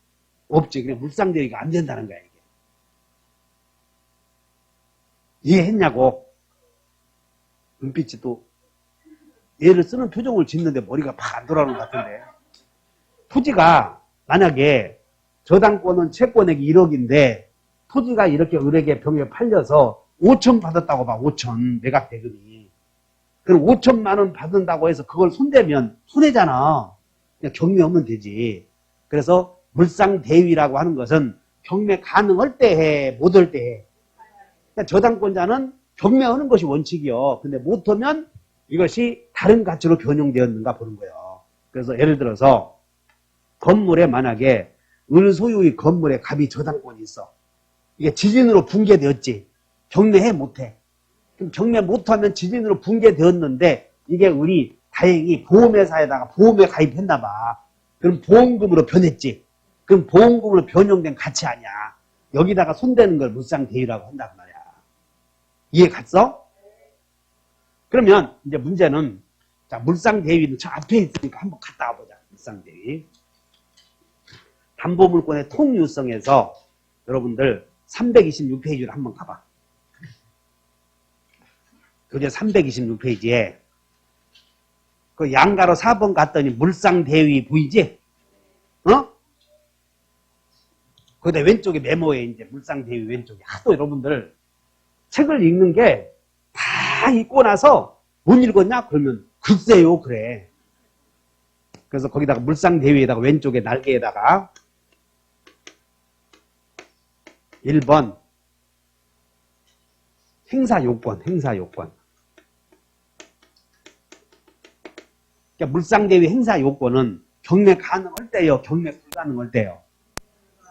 [SPEAKER 1] 없지. 그냥 물상대위가 안 된다는 거야, 이게. 이해했냐고. 눈빛이 또 얘를 쓰는 표정을 짓는데 머리가 팍 안 돌아오는 것 같은데. 토지가 만약에 저당권은 채권액이 1억인데 토지가 이렇게 을에게 병에 팔려서 5천 받았다고 봐. 5천 매각 대금이. 그럼 5천만 원 받는다고 해서 그걸 손대면 손해잖아. 그냥 경매하면 되지. 그래서 물상대위라고 하는 것은 경매 가능할 때 해, 못할 때 해. 그러니까 저당권자는 경매하는 것이 원칙이요. 근데 못하면 이것이 다른 가치로 변형되었는가 보는 거예요. 그래서 예를 들어서 건물에 만약에 을 소유의 건물에 갑이 저당권이 있어. 이게 지진으로 붕괴되었지. 경매해 못해. 그럼 경매 못하면 지진으로 붕괴되었는데 이게 을이 다행히 보험회사에다가 보험에 가입했나 봐. 그럼 보험금으로 변했지. 그럼 보험금으로 변형된 가치 아니야. 여기다가 손대는 걸 물상대위라고 한단 말이야. 이해 갔어? 그러면 이제 문제는 자 물상대위는 저 앞에 있으니까 한번 갔다 와보자. 물상대위. 담보물권의 통유성에서 여러분들 326페이지로 한번 가봐. 교재 326페이지에 그 양가로 4번 갔더니 물상대위 보이지? 어? 거기다 왼쪽에 메모에 이제 물상대위 왼쪽에 하도 여러분들 책을 읽는 게 다 읽고 나서 못 읽었냐? 그러면 글쎄요 그래. 그래서 거기다가 물상대위에다가 왼쪽에 날개에다가 1번 행사요건. 그러니까 물상대위 행사요건은 경매 가능할 때요, 경매 불가능할 때요.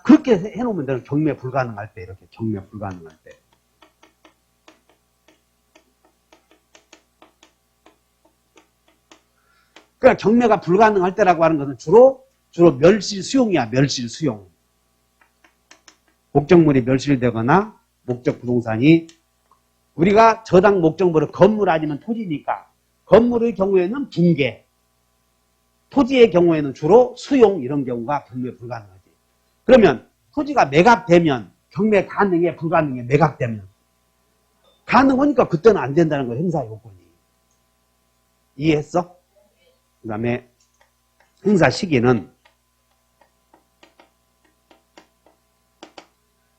[SPEAKER 1] 그렇게 해놓으면 되는 경매 불가능할 때 이렇게 경매 불가능할 때. 그러니까 경매가 불가능할 때라고 하는 것은 주로 멸실 수용이야. 멸실 수용. 목적물이 멸실되거나 목적 부동산이 우리가 저당 목적물은 건물 아니면 토지니까 건물의 경우에는 붕괴, 토지의 경우에는 주로 수용 이런 경우가 경매 불가능하지. 그러면 토지가 매각되면 경매 가능해 불가능해? 매각되면 가능하니까 그때는 안 된다는 거야. 행사 요건이. 이해했어? 그 다음에 행사 시기는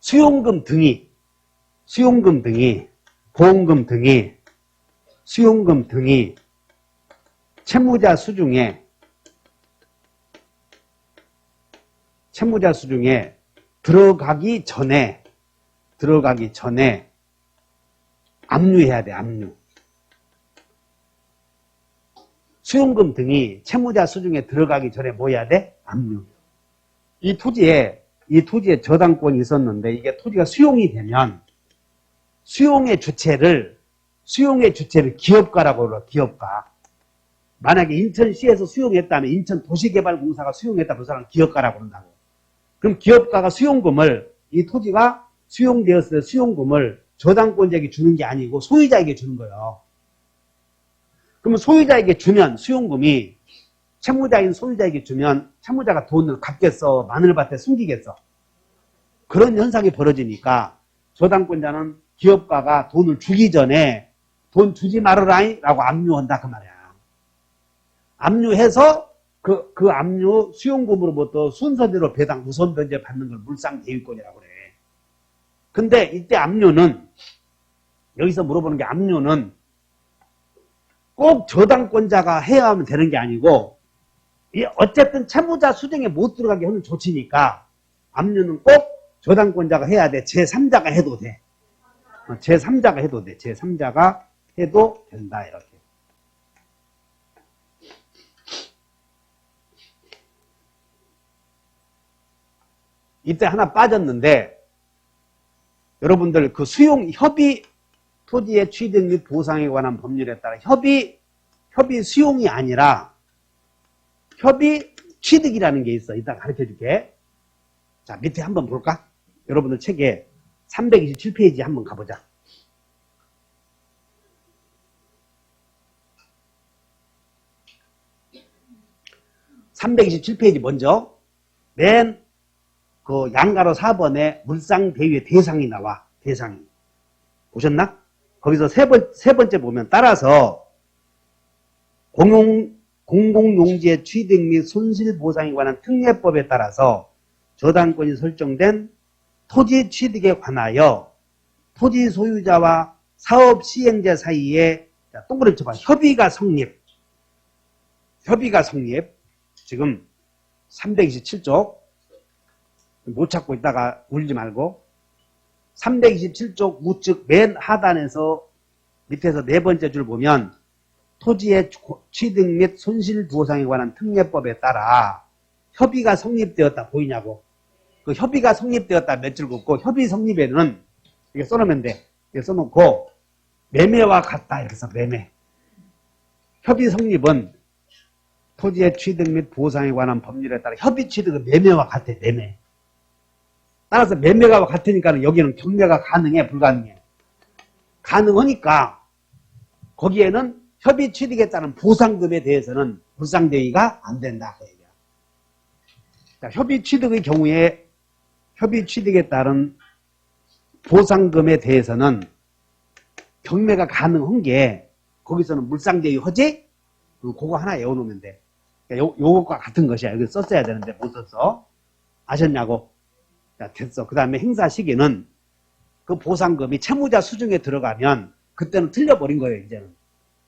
[SPEAKER 1] 수용금 등이 보험금 등이 수용금 등이 채무자 수중에 들어가기 전에 압류해야 돼. 압류. 수용금 등이 채무자 수중에 들어가기 전에 뭐 해야 돼? 압류. 이 토지에 저당권이 있었는데 이게 토지가 수용이 되면 수용의 주체를 기업가라고 그래요. 기업가. 만약에 인천시에서 수용했다면 인천도시개발공사가 수용했다. 그 사람은 기업가라고 그런다고. 그럼 기업가가 수용금을 이 토지가 수용되었을 때 수용금을 저당권자에게 주는 게 아니고 소유자에게 주는 거예요. 그러면 소유자에게 주면 수용금이 채무자인 소유자에게 주면 채무자가 돈을 갚겠어? 마늘밭에 숨기겠어? 그런 현상이 벌어지니까 저당권자는 기업가가 돈을 주기 전에 돈 주지 말아라잉 라고 압류한다 그 말이야. 압류해서 그 압류 수용금으로부터 순서대로 배당 우선 변제 받는 걸 물상대위권이라고 그래. 근데 이때 압류는 여기서 물어보는 게 압류는 꼭 저당권자가 해야 하면 되는 게 아니고 어쨌든 채무자 수정에 못 들어가게 하는 조치니까 압류는 꼭 저당권자가 해야 돼. 제3자가 해도 돼. 제3자가 해도 돼. 제3자가 해도 된다 이렇게. 이때 하나 빠졌는데 여러분들 그 수용 협의 토지의 취득 및 보상에 관한 법률에 따라 협의 수용이 아니라 협의 취득이라는 게 있어. 이따 가르쳐 줄게. 자, 밑에 한번 볼까? 여러분들 책에 327페이지 한번 가보자. 327페이지 먼저 맨 그 양가로 4번에 물상대위의 대상이 나와. 대상이. 보셨나? 거기서 세 번째 보면 따라서 공공용지의 취득 및 손실보상에 관한 특례법에 따라서 저당권이 설정된 토지 취득에 관하여 토지 소유자와 사업 시행자 사이에 동그라미 쳐봐. 협의가 성립. 지금 327쪽 못 찾고 있다가 울지 말고 327쪽 우측 맨 하단에서 밑에서 네 번째 줄 보면 토지의 취득 및 손실보상에 관한 특례법에 따라 협의가 성립되었다 보이냐고. 그 협의가 성립되었다 몇 줄 긋고 협의 성립에는 이렇게 써놓으면 돼. 이렇게 써놓고 매매와 같다 이렇게 써. 매매. 협의 성립은 토지의 취득 및 보상에 관한 법률에 따라 협의 취득은 매매와 같아. 매매. 따라서 매매가 같으니까 여기는 경매가 가능해? 불가능해? 가능하니까 거기에는 협의 취득에 따른 보상금에 대해서는 물상대위가 안 된다. 그 얘기야. 자, 협의 취득의 경우에 협의 취득에 따른 보상금에 대해서는 경매가 가능한 게 거기서는 물상대위 허지? 그거 하나 외워놓으면 돼. 요것과 같은 것이야. 여기 썼어야 되는데 못 썼어. 아셨냐고? 자, 됐어. 그 다음에 행사 시기는 그 보상금이 채무자 수중에 들어가면 그때는 틀려버린 거예요, 이제는.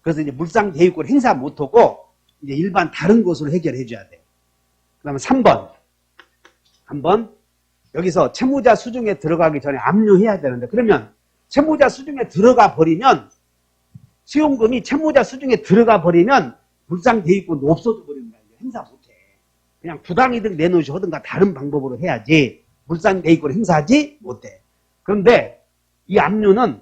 [SPEAKER 1] 그래서 이제 물상대위권 행사 못하고 이제 일반 다른 것으로 해결해 줘야 돼. 그 다음에 3번. 여기서 채무자 수중에 들어가기 전에 압류해야 되는데 그러면 채무자 수중에 들어가 버리면 수용금이 채무자 수중에 들어가 버리면 물상대위권도 없어져 버리는 거야. 행사 못해. 그냥 부당이득 내놓으시 하든가 다른 방법으로 해야지 물상대위권 행사하지 못해. 그런데 이 압류는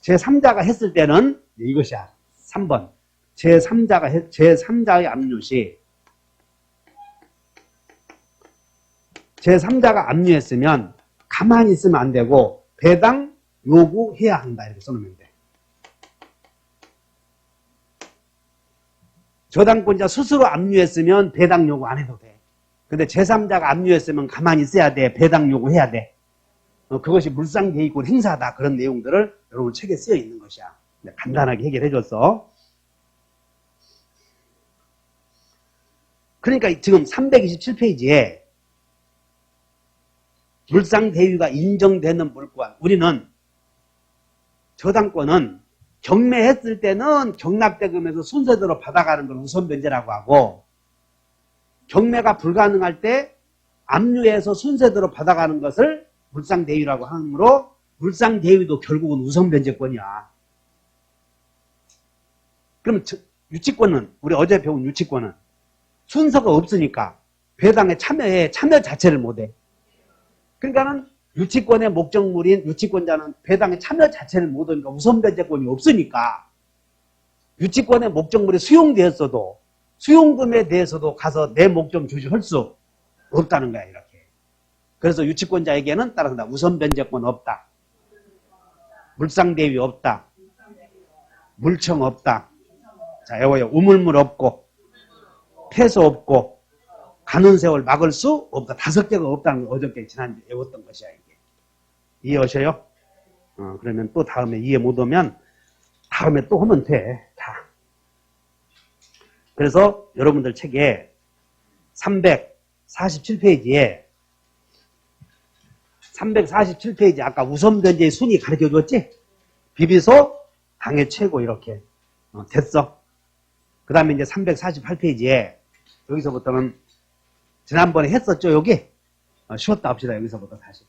[SPEAKER 1] 제3자가 했을 때는 이것이야. 3번. 제3자의 압류 시 제3자가 압류했으면 가만히 있으면 안 되고 배당 요구해야 한다. 이렇게 써놓으면 돼. 저당권자 스스로 압류했으면 배당 요구 안 해도 돼. 근데 제3자가 압류했으면 가만히 있어야 돼. 배당 요구해야 돼. 그것이 물상대위권 행사다. 그런 내용들을 여러분 책에 쓰여 있는 것이야. 간단하게 해결해 줬어. 그러니까 지금 327페이지에 물상대위가 인정되는 물권, 우리는 저당권은 경매했을 때는 경납대금에서 순서대로 받아가는 걸 우선변제라고 하고 경매가 불가능할 때 압류해서 순서대로 받아가는 것을 물상대위라고 하므로 물상대위도 결국은 우선변제권이야. 그럼 유치권은 우리 어제 배운 유치권은 순서가 없으니까 배당에 참여 자체를 못해. 그러니까는 유치권의 목적물인 유치권자는 배당에 참여 자체를 못하니까 우선변제권이 없으니까 유치권의 목적물이 수용되었어도 수용금에 대해서도 가서 내 목적 주시할 수 없다는 거야. 이렇게. 그래서 유치권자에게는 따라서 우선변제권 없다. 물상대위 없다. 물청 없다. 자, 여보요. 우물물 없고, 폐소 없고, 가는 세월 막을 수 없다. 5개가 없다는 걸 어저께 지난주에 외웠던 것이야, 이게. 이해하셔요? 그러면 또 다음에 이해 못 오면 다음에 또 하면 돼. 다. 그래서 여러분들 책에 347페이지에 347페이지 아까 우선변제의 순위 가르쳐 줬지? 비비소, 당의 최고 이렇게. 됐어. 그 다음에 이제 348페이지에 여기서부터는 지난번에 했었죠, 여기? 쉬었다 합시다, 여기서부터 다시.